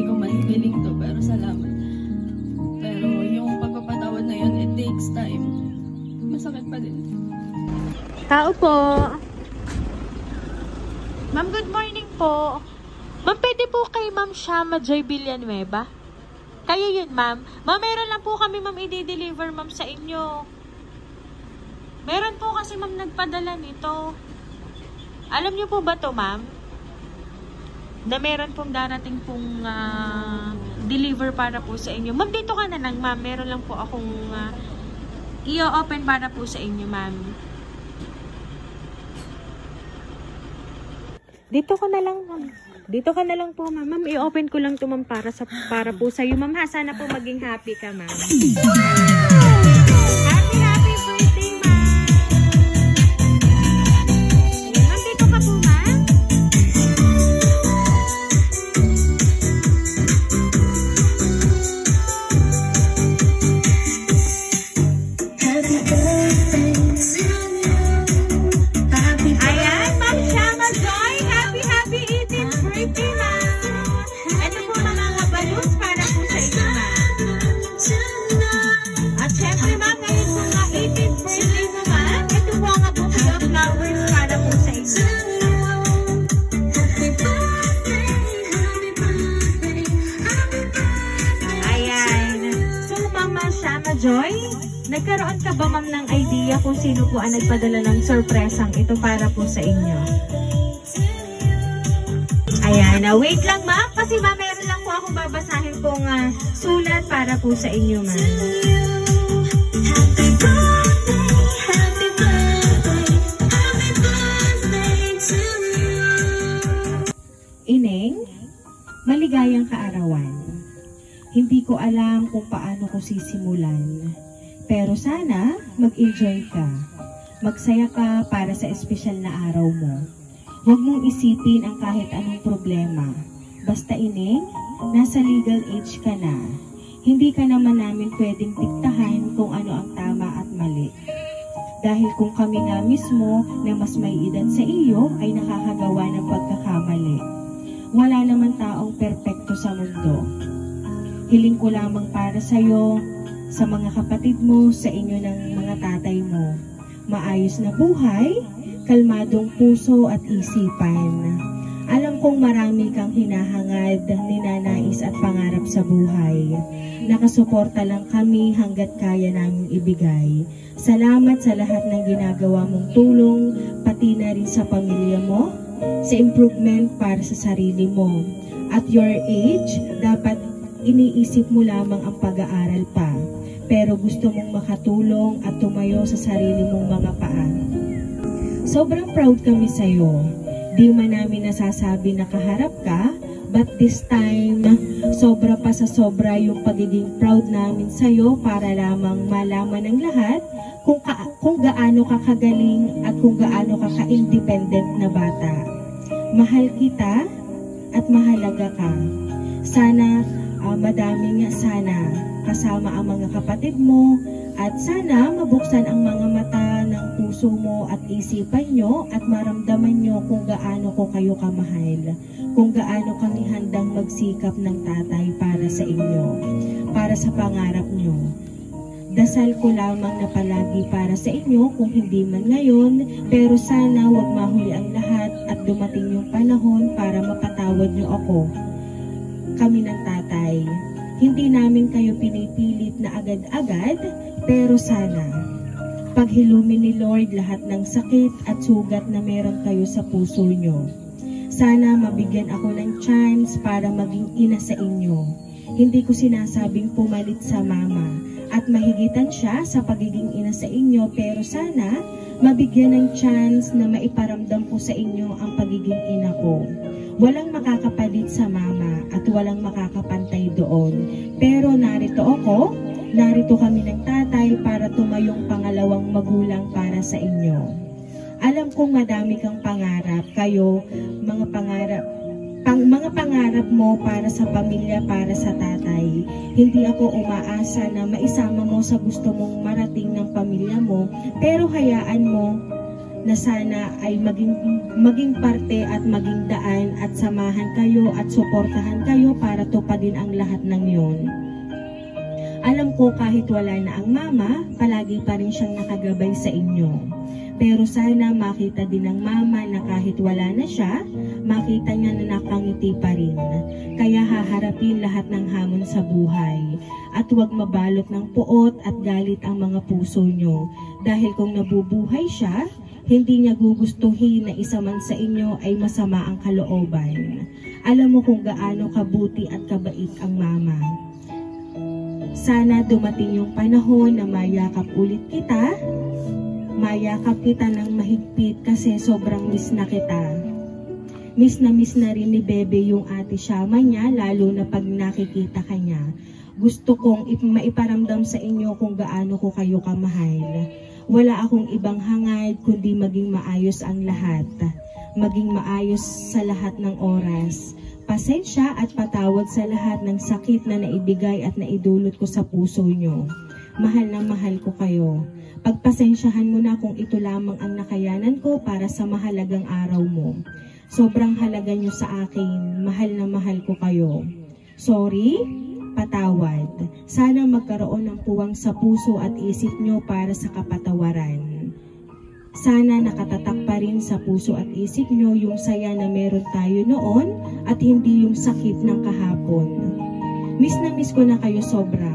hindi ko man feeling to, pero salamat. Pero yung pagpapatawad na yun, it takes time. Masakit pa din. Tao po. Ma'am, good morning po. Ma'am, pwede po kay Ma'am Shama Joy Villanueva? Kayo yun, ma'am. Ma'am, meron lang po kami, ma'am, i-deliver, ma'am, sa inyo. Meron po kasi, ma'am, nagpadala nito. Alam niyo po ba to, ma'am? Na meron pong darating pong deliver para po sa inyo. Ma'am, dito ka na lang, ma'am. Meron lang po akong i-open para po sa inyo, ma'am. Dito ka na lang, ma'am. Dito ka na lang po, ma'am. Ma'am, i-open ko lang to, ma'am, para po sa iyo, ma'am. Ha, sana po maging happy ka, ma'am. Happy birthday, ma'am. Ma'am, dito ka po, ma'am. Joy, nagkaroon ka ba, ma'am, ng idea kung sino po ang nagpadala ng sorpresang ito para po sa inyo? Ayan, wait lang, ma'am, kasi ma'am, meron lang po akong babasahin pong sulat para po sa inyo, ma'am. Ineng, maligayang kaarawan. Hindi ko alam kung paano ko sisimulan. Pero sana mag-enjoy ka. Magsaya ka para sa espesyal na araw mo. Huwag mong isipin ang kahit anong problema. Basta, Ineng, nasa legal age ka na. Hindi ka naman namin pwedeng diktahan kung ano ang tama at mali. Dahil kung kami nga mismo na mas may edad sa iyo ay nakakagawa ng pagkakamali. Wala naman taong perpekto sa mundo. Hiling ko lamang para sa iyo, sa mga kapatid mo, sa inyo ng mga tatay mo. Maayos na buhay, kalmadong puso at isipan. Alam kong marami kang hinahangad, ninanais at pangarap sa buhay. Nakasuporta lang kami hanggat kaya namin ibigay. Salamat sa lahat ng ginagawa mong tulong, pati na rin sa pamilya mo, sa improvement para sa sarili mo. At your age, dapat iniisip mo lamang ang pag-aaral pa, pero gusto mong makatulong at tumayo sa sarili mong mga paa. Sobrang proud kami sa'yo. Di man namin nasasabi na kaharap ka, but this time, sobra pa sa sobra yung pagiging proud namin sa'yo para lamang malaman ng lahat kung gaano ka kagaling at kung gaano ka ka-independent na bata. Mahal kita at mahalaga ka. Sana madaming sana kasama ang mga kapatid mo at sana mabuksan ang mga mata ng puso mo at isipan nyo at maramdaman nyo kung gaano ko kayo kamahal, kung gaano kami handang magsikap ng tatay para sa inyo, para sa pangarap nyo. Dasal ko lamang na palagi para sa inyo kung hindi man ngayon, pero sana wag mahuli ang lahat at dumating yung panahon para mapatawad nyo ako. Kami ng tatay. Hindi namin kayo pinipilit na agad-agad, pero sana paghilumin ni Lord lahat ng sakit at sugat na meron kayo sa puso nyo. Sana mabigyan ako ng chance para maging ina sa inyo. Hindi ko sinasabing pumalit sa mama at mahigitan siya sa pagiging ina sa inyo, pero sana mabigyan ng chance na maiparamdam ko sa inyo ang pagiging ina ko. Walang makakapalit sa mama at walang makakapantay doon. Pero narito ako, narito kami ng tatay para tumayong pangalawang magulang para sa inyo. Alam kong madami kang pangarap, kayo, mga pangarap mo para sa pamilya, para sa tatay. Hindi ako umaasa na maisama mo sa gusto mong marating ng pamilya mo, pero hayaan mo na sana ay maging parte at maging daan at samahan kayo at suportahan kayo para tupadin ang lahat ng yon. Alam ko kahit wala na ang mama, palagi pa rin siyang nakagabay sa inyo. Pero sana makita din ng mama na kahit wala na siya, makita niya na nakangiti pa rin. Kaya haharapin lahat ng hamon sa buhay. At huwag mabalot ng puot at galit ang mga puso nyo. Dahil kung nabubuhay siya, hindi niya gugustuhin na isa man sa inyo ay masama ang kalooban. Alam mo kung gaano kabuti at kabait ang mama. Sana dumating yung panahon na mayakap ulit kita. Mayakap kita ng mahigpit kasi sobrang miss na kita. Miss na rin ni Bebe yung ate Shama niya, lalo na pag nakikita ka niya. Gusto kong maiparamdam sa inyo kung gaano ko kayo kamahal. Wala akong ibang hangad kundi maging maayos ang lahat. Maging maayos sa lahat ng oras. Pasensya at patawad sa lahat ng sakit na naibigay at naidulot ko sa puso nyo. Mahal na mahal ko kayo. Pagpasensyahan mo na kung ito lamang ang nakayanan ko para sa mahalagang araw mo. Sobrang halaga nyo sa akin. Mahal na mahal ko kayo. Sorry, patawad. Sana magkaroon ng puwang sa puso at isip nyo para sa kapatawaran. Sana nakatatak pa rin sa puso at isip nyo yung saya na meron tayo noon at hindi yung sakit ng kahapon. Miss na miss ko na kayo sobra.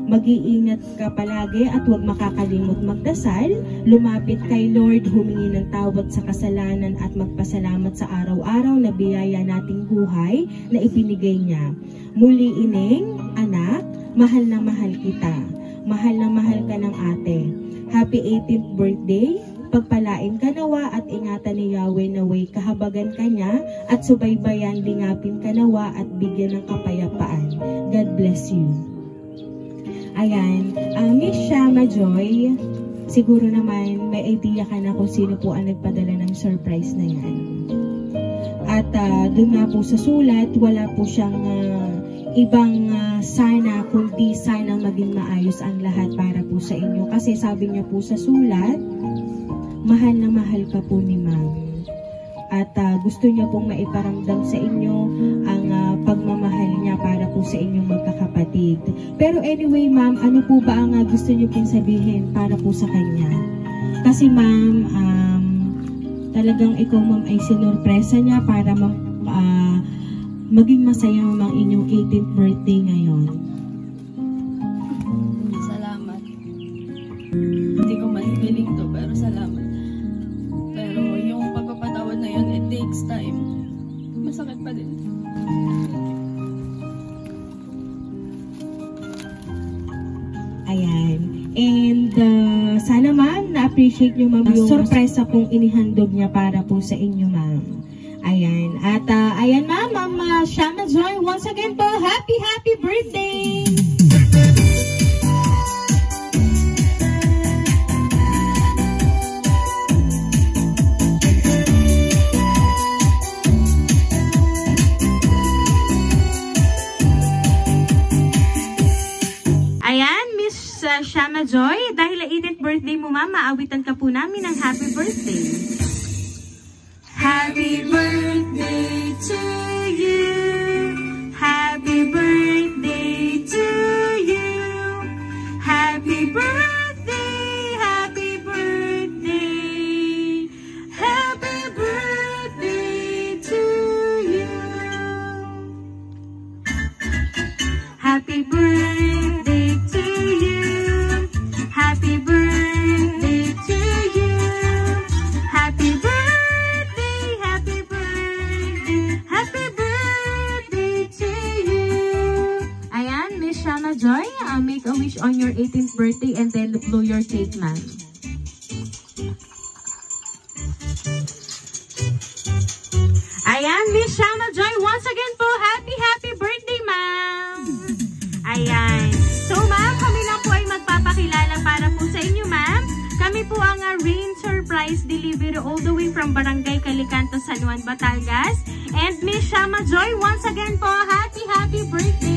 Mag-iingat ka palagi at huwag makakalimot magdasal, lumapit kay Lord, humingi ng tawad sa kasalanan at magpasalamat sa araw-araw na biyaya nating buhay na ibinigay niya. Muli Ineng, anak, mahal na mahal kita. Mahal na mahal ka ng ate. Happy 18th birthday. Pagpalain ka nawa at ingatan ni Yahweh naway kahabagan ka niya at subaybayan lingapin ka nawa at bigyan ng kapayapaan. God bless you. Ayan, Miss Shama Joy, siguro naman may idea ka na kung sino po ang nagpadala ng surprise na yan. At doon nga po sa sulat, wala po siyang ibang sana kundi sana maging maayos ang lahat para po sa inyo. Kasi sabi niya po sa sulat, mahal na mahal ka po ni ma'am. At gusto niya pong maiparamdam sa inyo ang pagmamahal niya para po sa inyong magkakapatid. Pero anyway ma'am, ano po ba ang gusto niyo pong sabihin para po sa kanya? Kasi ma'am, talagang ikaw ma'am ay sinurpresa niya para maging masaya ang inyong 18th birthday ngayon. Salamat. Hindi ko mahihiling to, pero salamat. Pero yung pagpapatawad na yun, it takes time. Masakit pa din. Ayan. And sana ma'am, na-appreciate nyo ma'am yung sorpresa pong inihandog niya para po sa inyo ma'am. Ayan. At ayan ma'am, Ma'am Shama Joy, once again po, happy birthday! Ayan, Miss Shama Joy, dahil 18th birthday mo ma'am, maawitan ka po namin ng happy birthday. Happy birthday to you. Happy birthday to you. Happy birthday, happy birthday. Happy birthday to you. Happy birthday to you. Happy birthday to you. Happy birthday. Shama Joy, make a wish on your 18th birthday and then blow your cake, ma'am. Ayan, Miss Shama Joy, once again po, happy birthday, ma'am. Ayan. So, ma'am, kami lang po ay magpapakilala para po sa inyo, ma'am. Kami po ang Rain Surprise Delivery all the way from Barangay Calicanto, San Juan, Batangas. And Miss Shama Joy, once again po, happy birthday.